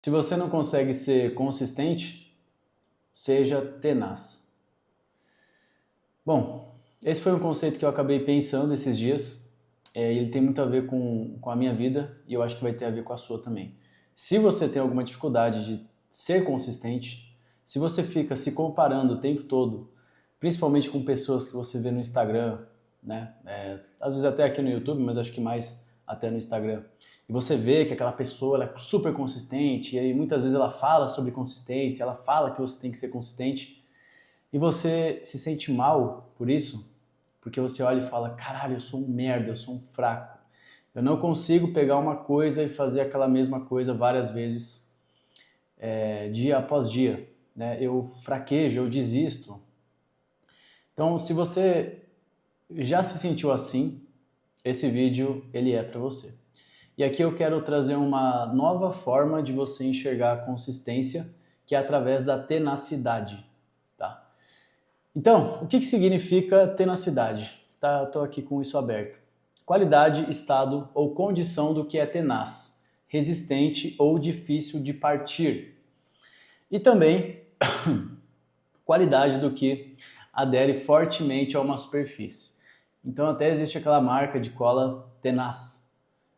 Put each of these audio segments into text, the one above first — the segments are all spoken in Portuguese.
Se você não consegue ser consistente, seja tenaz. Bom, esse foi um conceito que eu acabei pensando esses dias. Ele tem muito a ver com a minha vida e eu acho que vai ter a ver com a sua também. Se você tem alguma dificuldade de ser consistente, se você fica se comparando o tempo todo, principalmente com pessoas que você vê no Instagram, né? Às vezes até aqui no YouTube, mas acho que mais até no Instagram. E você vê que aquela pessoa ela é super consistente, e aí muitas vezes ela fala sobre consistência, ela fala que você tem que ser consistente, e você se sente mal por isso, porque você olha e fala, caralho, eu sou um merda, eu sou um fraco. Eu não consigo pegar uma coisa e fazer aquela mesma coisa várias vezes, dia após dia. Né? Eu fraquejo, eu desisto. Então, se você já se sentiu assim, esse vídeo ele é para você. E aqui eu quero trazer uma nova forma de você enxergar a consistência, que é através da tenacidade, tá? Então, o que significa tenacidade? Tá, estou aqui com isso aberto. Qualidade, estado ou condição do que é tenaz, resistente ou difícil de partir. E também qualidade do que adere fortemente a uma superfície. Então até existe aquela marca de cola tenaz,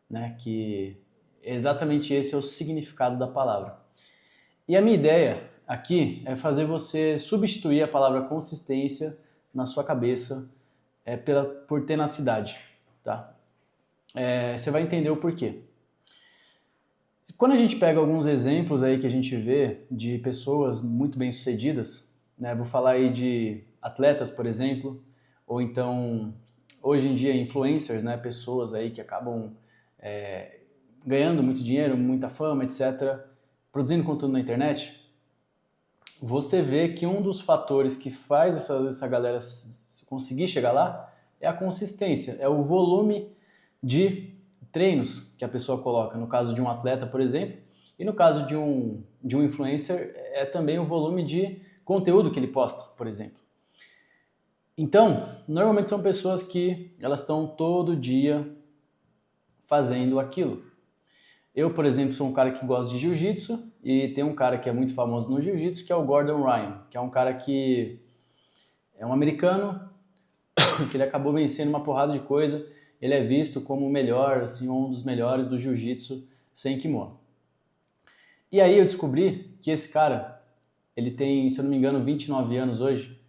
né, que exatamente esse é o significado da palavra. E a minha ideia aqui é fazer você substituir a palavra consistência na sua cabeça por tenacidade, tá? Você vai entender o porquê. Quando a gente pega alguns exemplos aí que a gente vê de pessoas muito bem-sucedidas, né? Vou falar aí de atletas, por exemplo, ou então, hoje em dia, influencers, né? Pessoas aí que acabam ganhando muito dinheiro, muita fama, etc., produzindo conteúdo na internet. Você vê que um dos fatores que faz essa galera conseguir chegar lá é a consistência, é o volume de treinos que a pessoa coloca. No caso de um atleta, por exemplo, e no caso de um influencer, é também o volume de conteúdo que ele posta, por exemplo. Então, normalmente são pessoas que elas estão todo dia fazendo aquilo. Eu, por exemplo, sou um cara que gosta de jiu-jitsu e tem um cara que é muito famoso no jiu-jitsu, que é o Gordon Ryan, que é um cara que é um americano, que ele acabou vencendo uma porrada de coisa. Ele é visto como o melhor, assim, um dos melhores do jiu-jitsu sem kimono. E aí eu descobri que esse cara, ele tem, se eu não me engano, 29 anos hoje,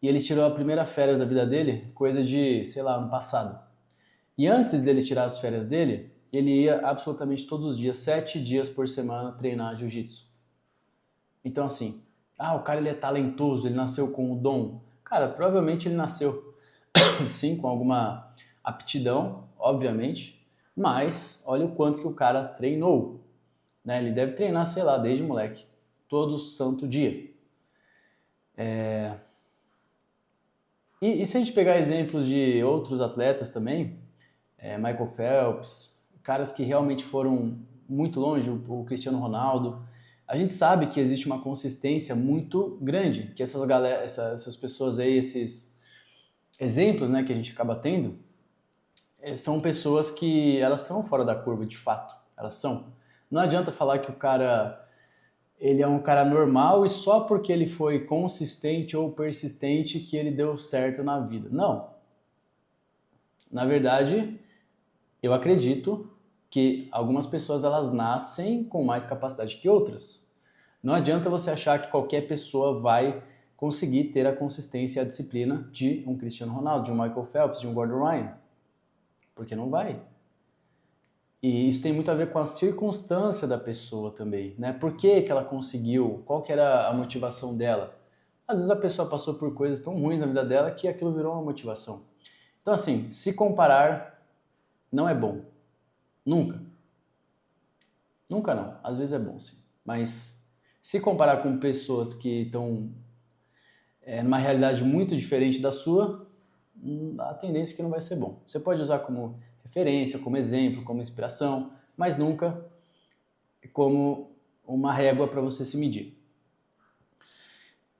e ele tirou a primeira férias da vida dele, coisa de, sei lá, ano passado. E antes dele tirar as férias dele, ele ia absolutamente todos os dias, 7 dias por semana, treinar jiu-jitsu. Então assim, o cara ele é talentoso, ele nasceu com o dom. Cara, provavelmente ele nasceu, sim, com alguma aptidão, obviamente, mas olha o quanto que o cara treinou. Né? Ele deve treinar, sei lá, desde moleque, todo santo dia. E se a gente pegar exemplos de outros atletas também, Michael Phelps, caras que realmente foram muito longe, o Cristiano Ronaldo, a gente sabe que existe uma consistência muito grande, que essas pessoas aí, esses exemplos, né, que a gente acaba tendo, são pessoas que elas são fora da curva, de fato, elas são. Não adianta falar que o cara ele é um cara normal e só porque ele foi consistente ou persistente que ele deu certo na vida. Não. Na verdade, eu acredito que algumas pessoas elas nascem com mais capacidade que outras. Não adianta você achar que qualquer pessoa vai conseguir ter a consistência e a disciplina de um Cristiano Ronaldo, de um Michael Phelps, de um Gordon Ryan. Porque não vai. E isso tem muito a ver com a circunstância da pessoa também, né? Por que ela conseguiu? Qual que era a motivação dela? Às vezes a pessoa passou por coisas tão ruins na vida dela que aquilo virou uma motivação. Então assim, se comparar não é bom. Nunca. Nunca não. Às vezes é bom sim. Mas se comparar com pessoas que estão numa realidade muito diferente da sua, a tendência é que não vai ser bom. Você pode usar como referência, como exemplo, como inspiração, mas nunca como uma régua para você se medir.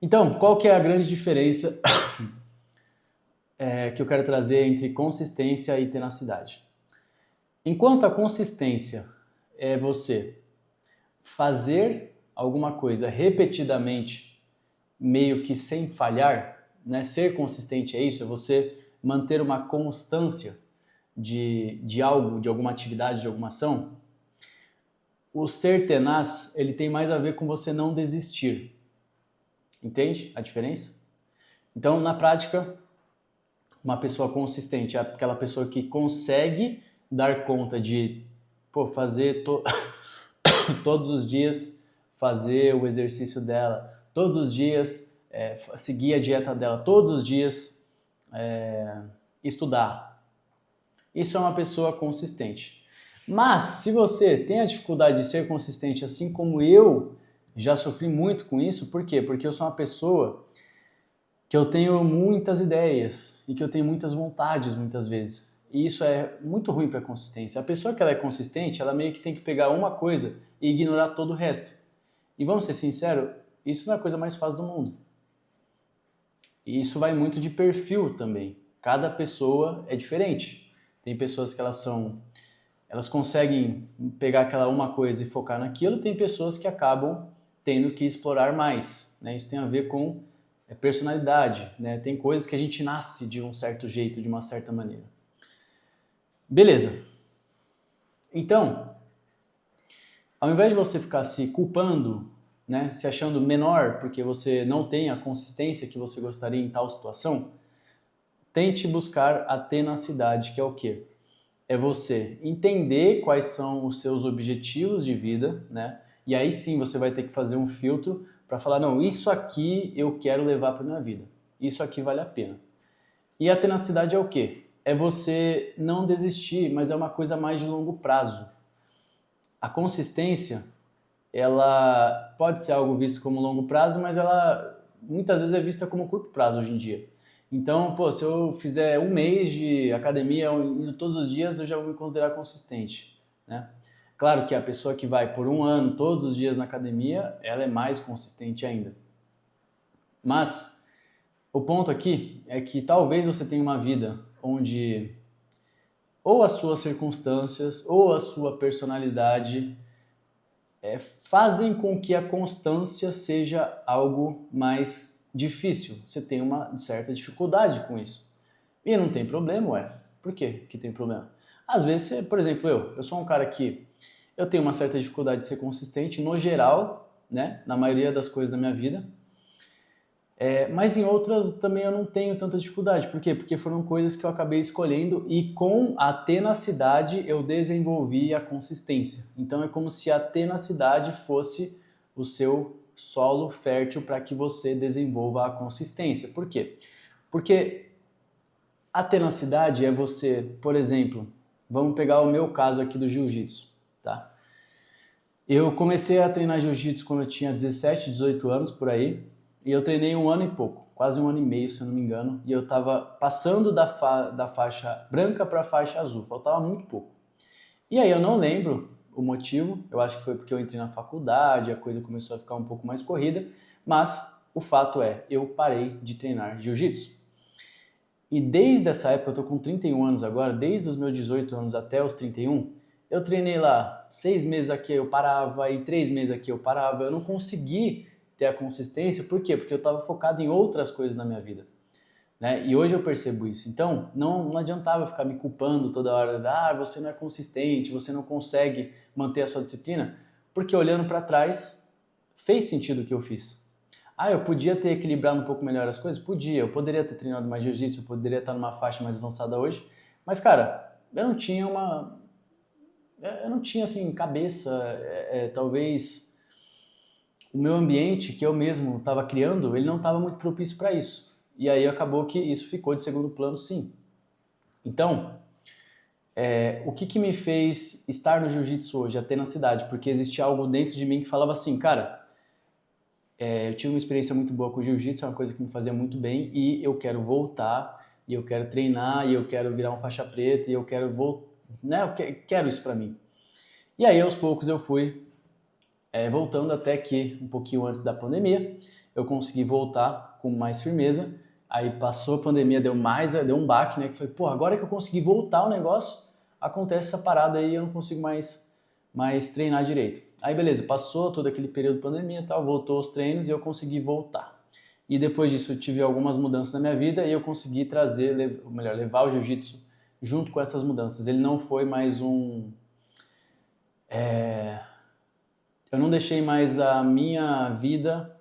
Então, qual que é a grande diferença que eu quero trazer entre consistência e tenacidade? Enquanto a consistência é você fazer alguma coisa repetidamente, meio que sem falhar, né? Ser consistente é isso, é você manter uma constância de algo, de alguma atividade, de alguma ação. O ser tenaz, ele tem mais a ver com você não desistir. Entende a diferença? Então, na prática, uma pessoa consistente é aquela pessoa que consegue dar conta de fazer todos os dias, fazer o exercício dela, todos os dias seguir a dieta dela, todos os dias estudar. Isso é uma pessoa consistente. Mas, se você tem a dificuldade de ser consistente, assim como eu já sofri muito com isso, por quê? Porque eu sou uma pessoa que eu tenho muitas ideias e que eu tenho muitas vontades muitas vezes. E isso é muito ruim para a consistência. A pessoa que ela é consistente, ela meio que tem que pegar uma coisa e ignorar todo o resto. E vamos ser sinceros, isso não é a coisa mais fácil do mundo. E isso vai muito de perfil também. Cada pessoa é diferente. Tem pessoas que elas conseguem pegar aquela uma coisa e focar naquilo, tem pessoas que acabam tendo que explorar mais, né? Isso tem a ver com personalidade, né? Tem coisas que a gente nasce de um certo jeito, de uma certa maneira. Beleza. Então, ao invés de você ficar se culpando, né, se achando menor porque você não tem a consistência que você gostaria em tal situação, tente buscar a tenacidade, que é o quê? É você entender quais são os seus objetivos de vida, né? E aí sim você vai ter que fazer um filtro para falar, não, isso aqui eu quero levar para minha vida. Isso aqui vale a pena. E a tenacidade é o quê? É você não desistir, mas é uma coisa mais de longo prazo. A consistência, ela pode ser algo visto como longo prazo, mas ela muitas vezes é vista como curto prazo hoje em dia. Então, se eu fizer um mês de academia indo todos os dias, eu já vou me considerar consistente, né? Claro que a pessoa que vai por um ano todos os dias na academia, ela é mais consistente ainda. Mas o ponto aqui é que talvez você tenha uma vida onde ou as suas circunstâncias ou a sua personalidade fazem com que a constância seja algo mais difícil. Você tem uma certa dificuldade com isso. E não tem problema, ué. Por quê que tem problema? Às vezes, por exemplo, eu sou um cara que eu tenho uma certa dificuldade de ser consistente no geral, né, na maioria das coisas da minha vida. Mas em outras também eu não tenho tanta dificuldade. Por quê? Porque foram coisas que eu acabei escolhendo e com a tenacidade eu desenvolvi a consistência. Então é como se a tenacidade fosse o seu solo fértil para que você desenvolva a consistência. Por quê? Porque a tenacidade é você, por exemplo, vamos pegar o meu caso aqui do jiu-jitsu, tá? Eu comecei a treinar jiu-jitsu quando eu tinha 17, 18 anos, por aí, e eu treinei um ano e pouco, quase um ano e meio, se eu não me engano, e eu estava passando da faixa branca para a faixa azul, faltava muito pouco. E aí eu não lembro o motivo, eu acho que foi porque eu entrei na faculdade, a coisa começou a ficar um pouco mais corrida, mas o fato é, eu parei de treinar jiu-jitsu. E desde essa época, eu tô com 31 anos agora, desde os meus 18 anos até os 31, eu treinei lá 6 meses aqui eu parava e 3 meses aqui eu parava. Eu não consegui ter a consistência, por quê? Porque eu estava focado em outras coisas na minha vida, né? E hoje eu percebo isso. Então, não adiantava ficar me culpando toda hora, você não é consistente, você não consegue manter a sua disciplina, porque olhando para trás, fez sentido o que eu fiz. Eu podia ter equilibrado um pouco melhor as coisas? Podia. Eu poderia ter treinado mais jiu-jitsu, eu poderia estar numa faixa mais avançada hoje. Mas, cara, eu não tinha assim, cabeça, talvez o meu ambiente que eu mesmo estava criando, ele não estava muito propício para isso. E aí acabou que isso ficou de segundo plano, sim. Então, o que me fez estar no jiu-jitsu hoje? A tenacidade, porque existia algo dentro de mim que falava assim, cara, eu tive uma experiência muito boa com o jiu-jitsu, é uma coisa que me fazia muito bem e eu quero voltar, e eu quero treinar, e eu quero virar um faixa preta, e eu quero né? Eu quero isso pra mim. E aí, aos poucos, eu fui voltando até que, um pouquinho antes da pandemia, eu consegui voltar com mais firmeza. Aí passou a pandemia, deu um baque, né? Que foi, agora que eu consegui voltar ao negócio, acontece essa parada aí, eu não consigo mais mas treinar direito. Aí beleza, passou todo aquele período de pandemia e tal, voltou os treinos e eu consegui voltar. E depois disso eu tive algumas mudanças na minha vida e eu consegui trazer, ou melhor, levar o jiu-jitsu junto com essas mudanças. Ele não foi mais eu não deixei mais a minha vida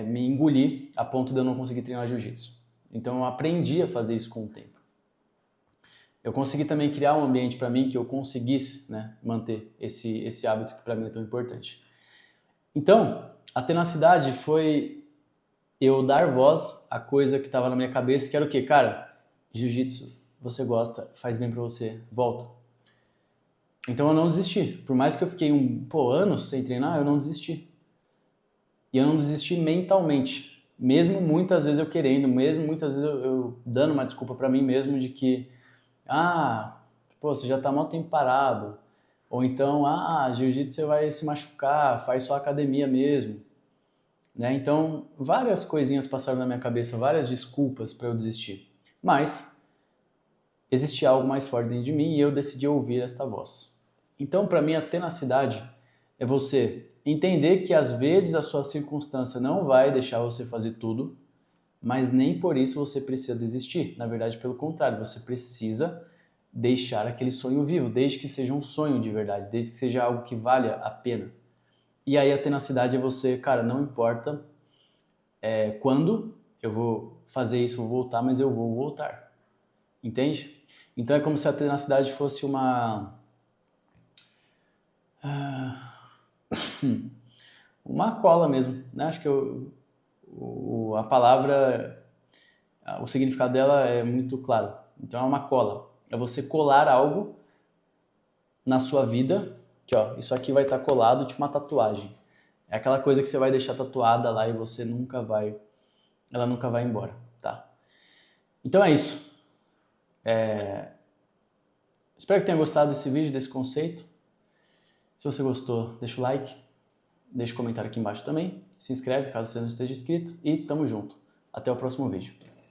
me engolir a ponto de eu não conseguir treinar jiu-jitsu. Então eu aprendi a fazer isso com o tempo. Eu consegui também criar um ambiente para mim que eu conseguisse, né, manter esse hábito que para mim é tão importante. Então, a tenacidade foi eu dar voz à coisa que estava na minha cabeça, que era o quê? Cara, jiu-jitsu, você gosta, faz bem para você, volta. Então eu não desisti. Por mais que eu fiquei anos sem treinar, eu não desisti. E eu não desisti mentalmente. Mesmo muitas vezes eu querendo, mesmo muitas vezes eu dando uma desculpa para mim mesmo de que você já tá mó tempo parado. Ou então, jiu-jitsu você vai se machucar, faz só academia mesmo. Né? Então, várias coisinhas passaram na minha cabeça, várias desculpas para eu desistir. Mas, existia algo mais forte dentro de mim e eu decidi ouvir esta voz. Então, para mim, a tenacidade é você entender que às vezes a sua circunstância não vai deixar você fazer tudo, mas nem por isso você precisa desistir. Na verdade, pelo contrário, você precisa deixar aquele sonho vivo, desde que seja um sonho de verdade, desde que seja algo que valha a pena. E aí a tenacidade é você, cara, não importa quando eu vou fazer isso, vou voltar, mas eu vou voltar. Entende? Então é como se a tenacidade fosse uma cola mesmo, né? Acho que a palavra, o significado dela é muito claro. Então é uma cola. É você colar algo na sua vida, que ó, isso aqui vai estar colado, tipo uma tatuagem. É aquela coisa que você vai deixar tatuada lá e você ela nunca vai embora, tá? Então é isso. Espero que tenha gostado desse vídeo, desse conceito. Se você gostou, deixa o like, deixa o comentário aqui embaixo também, se inscreve caso você não esteja inscrito e tamo junto. Até o próximo vídeo.